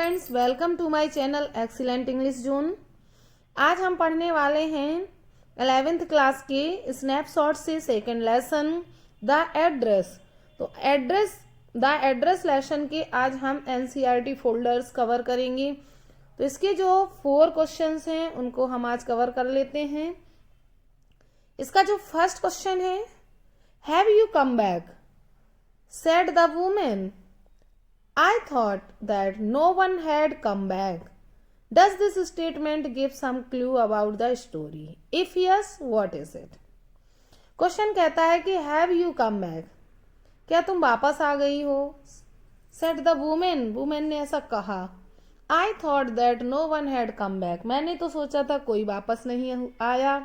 Friends, welcome to my channel excellent English zone. आज हम पढ़ने वाले हैं 11th क्लास के स्नैपशॉट से सेकंड लेसन द एड्रेस। तो द एड्रेस लेसन के आज हम एनसीईआरटी फोल्डर्स कवर करेंगे। तो इसके जो 4 क्वेश्चंस हैं उनको हम आज कवर कर लेते हैं। इसका जो फर्स्ट क्वेश्चन है, have you come back, said the women. I thought that no one had come back. Does this statement give some clue about the story? If yes, what is it? Question कहता है कि have you come back, क्या तुम वापस आ गई हो? Said the women, women ने ऐसा कहा। I thought that no one had come back, मैंने तो सोचा था कोई वापस नहीं आया।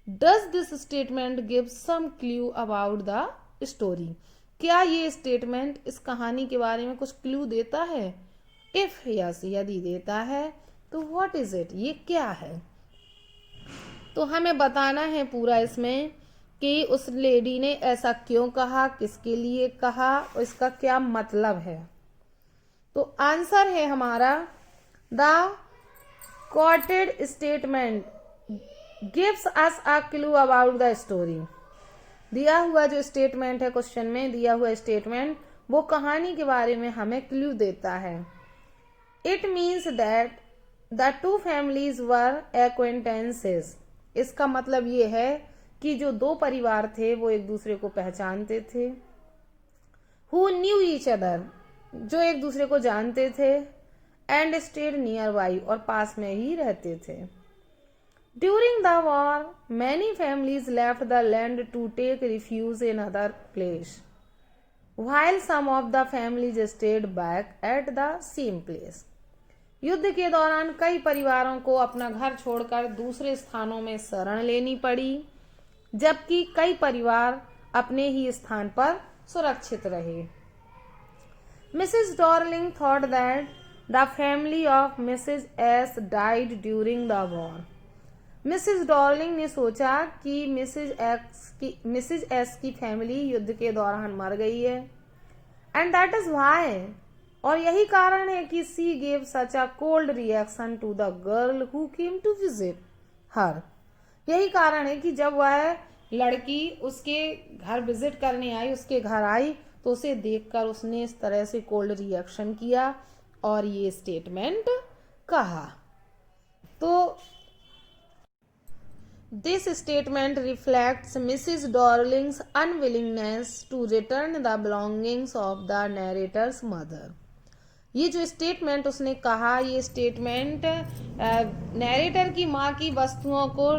Does this statement give some clue about the story, क्या ये स्टेटमेंट इस कहानी के बारे में कुछ क्लू देता है? इफ यस, यदि देता है तो व्हाट इज इट, ये क्या है? तो हमें बताना है पूरा इसमें कि उस लेडी ने ऐसा क्यों कहा, किसके लिए कहा और इसका क्या मतलब है। तो आंसर है हमारा, the coated statement gives us a clue about the story. दिया हुआ जो स्टेटमेंट है क्वेश्चन में, दिया हुआ स्टेटमेंट वो कहानी के बारे में हमें क्लू देता है। It means that the two families were acquaintances, इसका मतलब ये है कि जो दो परिवार थे वो एक दूसरे को पहचानते थे। हु न्यू ईच अदर, जो एक दूसरे को जानते थे। एंड स्टेड नियर बाई, और पास में ही रहते थे। During the war, many families left the land to take refuge in other place, while some of the families stayed back at the same place. युद्ध के दौरान कई परिवारों को अपना घर छोड़कर दूसरे स्थानों में शरण लेनी पड़ी, जबकि कई परिवार अपने ही स्थान पर सुरक्षित रहे। Mrs. Darling thought that the family of Mrs. S died during the war. Mrs Darling ने सोचा कि मिसिज एस की फैमिली युद्ध के दौरान मर गई है। एंड दैट इज वाई, और यही कारण है कि she gave such a cold reaction to the girl who came to visit her. यही कारण है कि जब वह लड़की उसके घर विजिट करने आई, उसके घर आई, तो उसे देखकर उसने इस तरह से कोल्ड रिएक्शन किया और ये स्टेटमेंट कहा। तो This statement reflects Mrs. Darling's unwillingness to return the belongings of the narrator's mother. ये जो स्टेटमेंट उसने कहा, ये स्टेटमेंट नैरेटर की माँ की वस्तुओं को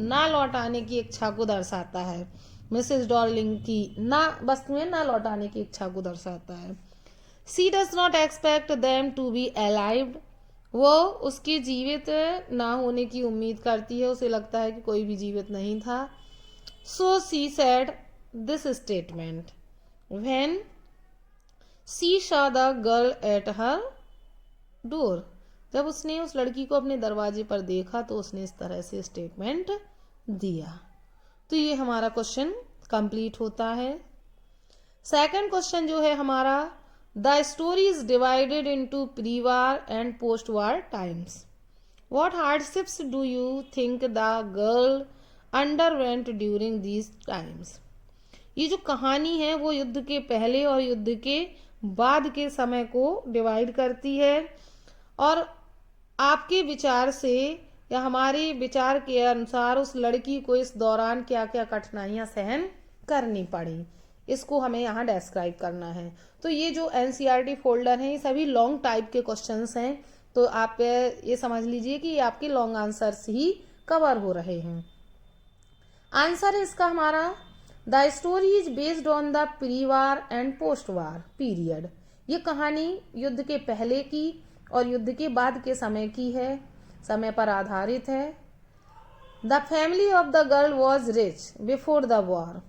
ना लौटाने की इच्छा को दर्शाता है। मिसेस डॉर्लिंग की वस्तुएं ना लौटाने की इच्छा को दर्शाता है। She does not expect them to be alive. वो उसके जीवित ना होने की उम्मीद करती है, उसे लगता है कि कोई भी जीवित नहीं था। So she said this statement when she saw the girl at her door, जब उसने उस लड़की को अपने दरवाजे पर देखा तो उसने इस तरह से स्टेटमेंट दिया। तो ये हमारा क्वेश्चन कंप्लीट होता है। सेकंड क्वेश्चन जो है हमारा, The story is divided into pre-war and post-war times. What hardships do you think the girl underwent during these times? ये जो कहानी है वो युद्ध के पहले और युद्ध के बाद के समय को डिवाइड करती है, और आपके विचार से या हमारे विचार के अनुसार उस लड़की को इस दौरान क्या क्या कठिनाइयां सहन करनी पड़ी, इसको हमें यहाँ डिस्क्राइब करना है। तो ये जो एनसीईआरटी फोल्डर हैं ये सभी लॉन्ग टाइप के क्वेश्चंस हैं, तो आप ये समझ लीजिए कि ये आपके लॉन्ग आंसर्स ही कवर हो रहे हैं। आंसर है इसका हमारा, the story is based on the pre war and post war period. ये कहानी युद्ध के पहले की और युद्ध के बाद के समय की है, समय पर आधारित है। The family of the girl was rich before the war,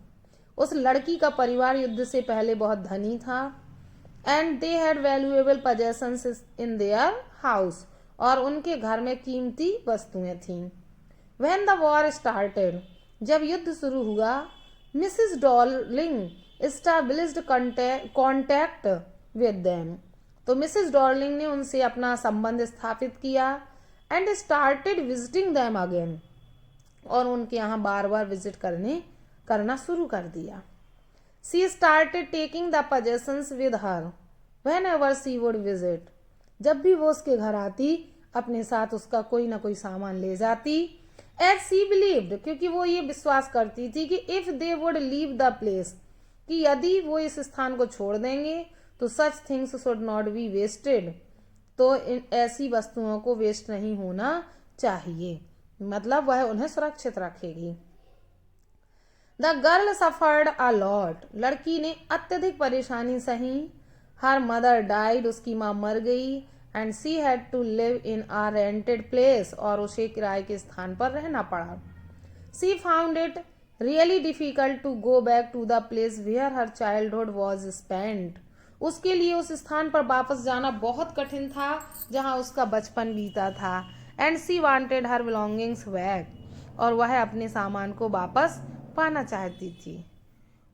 उस लड़की का परिवार युद्ध से पहले बहुत धनी था। And they had valuable possessions in their house, और उनके घर में कीमती वस्तुएं थीं। व्हेन द वॉर स्टार्टेड, जब युद्ध शुरू हुआ, Mrs Darling established contact with them, तो मिसेस डॉर्लिंग ने उनसे अपना संबंध स्थापित किया and started visiting them again, और उनके यहाँ बार बार विजिट करना शुरू कर दिया। She started taking the possessions with her whenever she would visit, जब भी वो उसके घर आती अपने साथ उसका कोई ना कोई सामान ले जाती। एज सी बिलीव्ड, क्योंकि वो ये विश्वास करती थी कि if they would leave the place, कि यदि वो इस स्थान को छोड़ देंगे तो such things should not be wasted, तो ऐसी वस्तुओं को वेस्ट नहीं होना चाहिए, मतलब वह उन्हें सुरक्षित रखेगी। The girl suffered a lot, लड़की ने अत्यधिक परेशानी सही। हर मदर डाइड, उसकी माँ मर गई। And she had to live in a rented place, और उसे किराए के स्थान पर रहना पड़ा। She found it really difficult to go back to the place where her childhood was spent, उसके लिए उस स्थान पर वापस जाना बहुत कठिन था जहां उसका बचपन बीता था। And she wanted her belongings back, और वह अपने सामान को वापस पाना चाहती थी।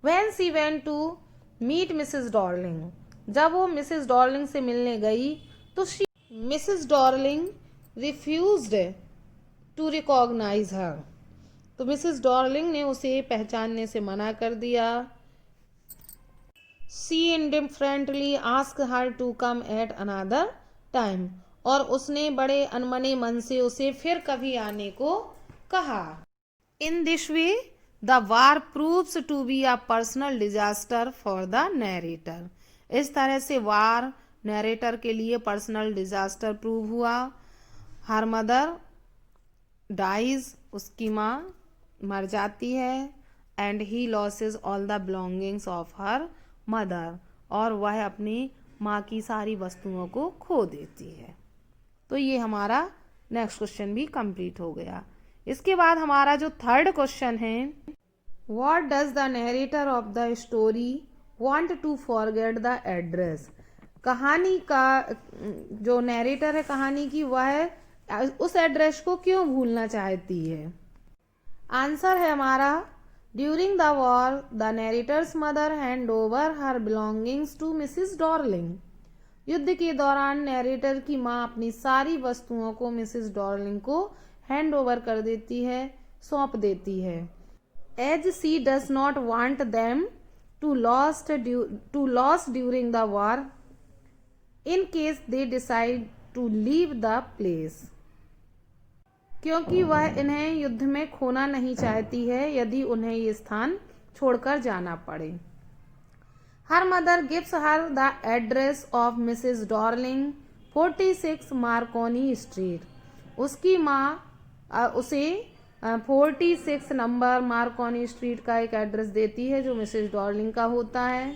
When she went to meet Mrs Darling, जब वो मिसेस डॉर्लिंग से मिलने गई तो Mrs Darling refused to recognise her, तो मिसेस डॉर्लिंग ने उसे पहचानने से मना कर दिया। She indifferently ask her to come at another time, और उसने बड़े अनमने मन से उसे फिर कभी आने को कहा। In this way the war proves to be a personal disaster for the narrator, इस तरह से वार नैरेटर के लिए पर्सनल डिजास्टर प्रूव हुआ। हर मदर डाइज, उसकी माँ मर जाती है। And he losses all the belongings of her mother, और वह अपनी माँ की सारी वस्तुओं को खो देती है। तो ये हमारा नेक्स्ट क्वेश्चन भी कंप्लीट हो गया। इसके बाद हमारा जो थर्ड क्वेश्चन है, what does the narrator of the story want to forget the address, कहानी का जो नैरेटर है कहानी की, वह उस एड्रेस को क्यों भूलना चाहती है। आंसर है हमारा, during the war the narrator's mother hand over her belongings to Mrs Darling, युद्ध के दौरान नैरेटर की माँ अपनी सारी वस्तुओं को मिसेस डॉर्लिंग को हैंड ओवर कर देती है, सौंप देती है। As she does not want them to lost during the war in case they decide to leave the place, क्योंकि वह इन्हें युद्ध में खोना नहीं चाहती है यदि उन्हें ये स्थान छोड़कर जाना पड़े। Her mother gives her the address of Mrs Darling 46 Markovnikov street, उसकी माँ उसे 46 नंबर मार्कोनी स्ट्रीट का एक एड्रेस देती है जो मिसेस डॉर्लिंग का होता है।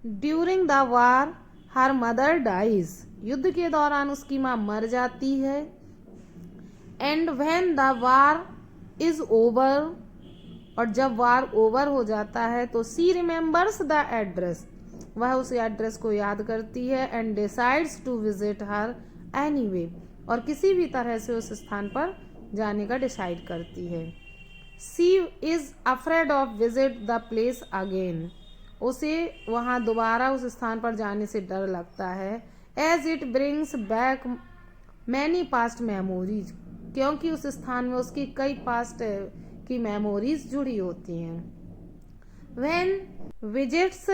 During the war her mother dies, युद्ध के दौरान उसकी माँ मर जाती है। And when the war is over, और जब वार ओवर हो जाता है तो सी रिमेम्बर्स द एड्रेस, वह उस एड्रेस को याद करती है। And decides to visit her anyway, और किसी भी तरह से उस स्थान पर जाने का डिसाइड करती है। She is afraid of visit the place again, उसे वहाँ दोबारा उस स्थान पर जाने से डर लगता है। As it brings back many past memories, क्योंकि उस स्थान में उसकी कई पास्ट की मेमोरीज जुड़ी होती हैं। When visits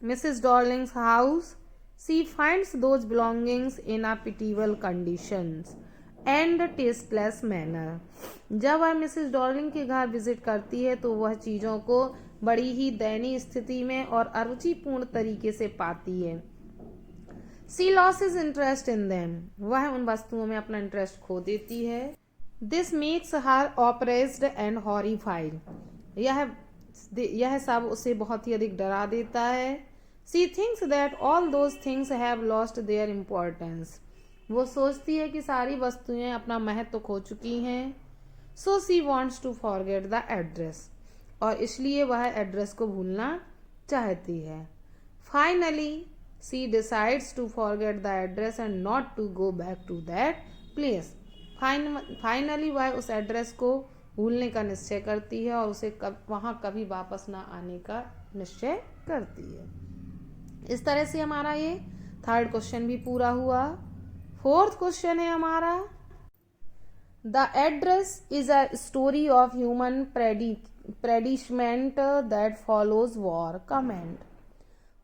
Mrs Darling's house she finds those belongings in a pitiable conditions and tasteless manner, जब वह मिसेस डॉर्लिंग के घर विजिट करती है तो वह चीज़ों को बड़ी ही दयनीय स्थिति में और अरुचिपूर्ण तरीके से पाती है। She loses interest in them, वह उन वस्तुओं में अपना इंटरेस्ट खो देती है। This makes her oppressed and horrified, यह सब उसे बहुत ही अधिक डरा देता है। She thinks that all those things have lost their importance, वो सोचती है कि सारी वस्तुएं अपना महत्व खो चुकी हैं। So she wants to forget the address, और इसलिए वह एड्रेस को भूलना चाहती है। Finally she decides to forget the address and not to go back to that place, finally वह उस एड्रेस को भूलने का निश्चय करती है और उसे वहाँ कभी वापस ना आने का निश्चय करती है। इस तरह से हमारा ये थर्ड क्वेश्चन भी पूरा हुआ। फोर्थ क्वेश्चन है हमारा, the address is a story of human predicament that follows war, comment.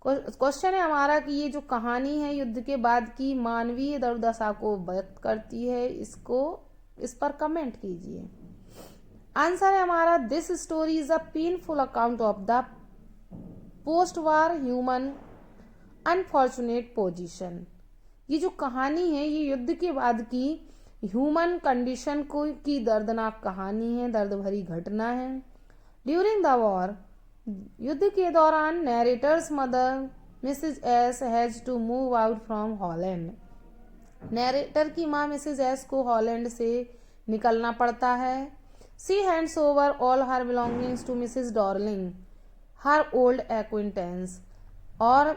Question है हमारा कि ये जो कहानी है युद्ध के बाद की मानवीय दुर्दशा को व्यक्त करती है, इस पर कमेंट कीजिए। आंसर है हमारा, this story is a painful account of the post war human unfortunate position. ये जो कहानी है ये युद्ध के बाद की ह्यूमन कंडीशन की दर्दनाक कहानी है, दर्द भरी घटना है। ड्यूरिंग द वॉर, युद्ध के दौरान narrator's mother Mrs S has to move out from Holland. Narrator की माँ मिसेज एस को हॉलैंड से निकलना पड़ता है। She hands over all her belongings to Mrs Darling, her old acquaintance, और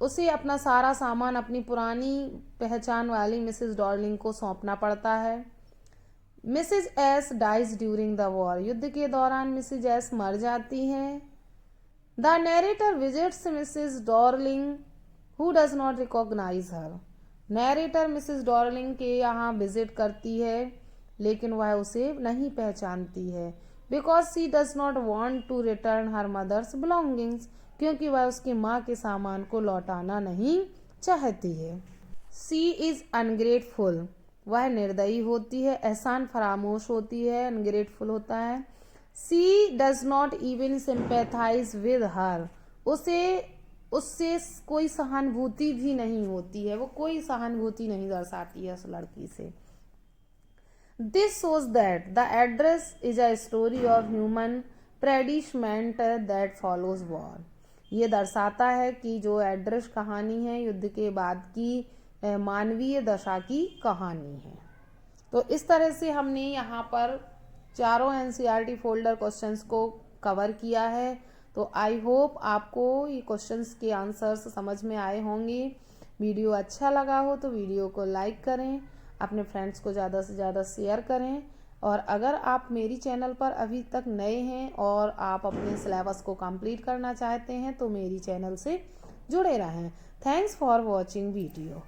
उसे अपना सारा सामान अपनी पुरानी पहचान वाली मिसेज डॉर्लिंग को सौंपना पड़ता है। Mrs S dies during the war, युद्ध के दौरान मिसेज एस मर जाती हैं। The narrator visits Mrs Darling who does not recognise her. Narrator Mrs Darling के यहाँ विजिट करती है लेकिन वह उसे नहीं पहचानती है। Because she does not want to return her mother's belongings, क्योंकि वह उसकी माँ के सामान को लौटाना नहीं चाहती है। सी इज अनग्रेटफुल, वह निर्दयी होती है, एहसान फरामोश होती है, अनग्रेटफुल होता है। She does not even sympathise with her, उससे कोई सहानुभूति भी नहीं होती है, वो कोई सहानुभूति नहीं दर्शाती है उस लड़की से। This shows that the address is a story of human predicament that follows war। ये दर्शाता है कि जो एड्रेस कहानी है युद्ध के बाद की मानवीय दशा की कहानी है। तो इस तरह से हमने यहाँ पर चारों एनसीईआरटी फोल्डर क्वेश्चंस को कवर किया है। तो आई होप आपको ये क्वेश्चंस के आंसर्स समझ में आए होंगे। वीडियो अच्छा लगा हो तो वीडियो को लाइक करें, अपने फ्रेंड्स को ज़्यादा से ज़्यादा शेयर करें, और अगर आप मेरी चैनल पर अभी तक नए हैं और आप अपने सिलेबस को कंप्लीट करना चाहते हैं तो मेरी चैनल से जुड़े रहें। Thanks for watching video.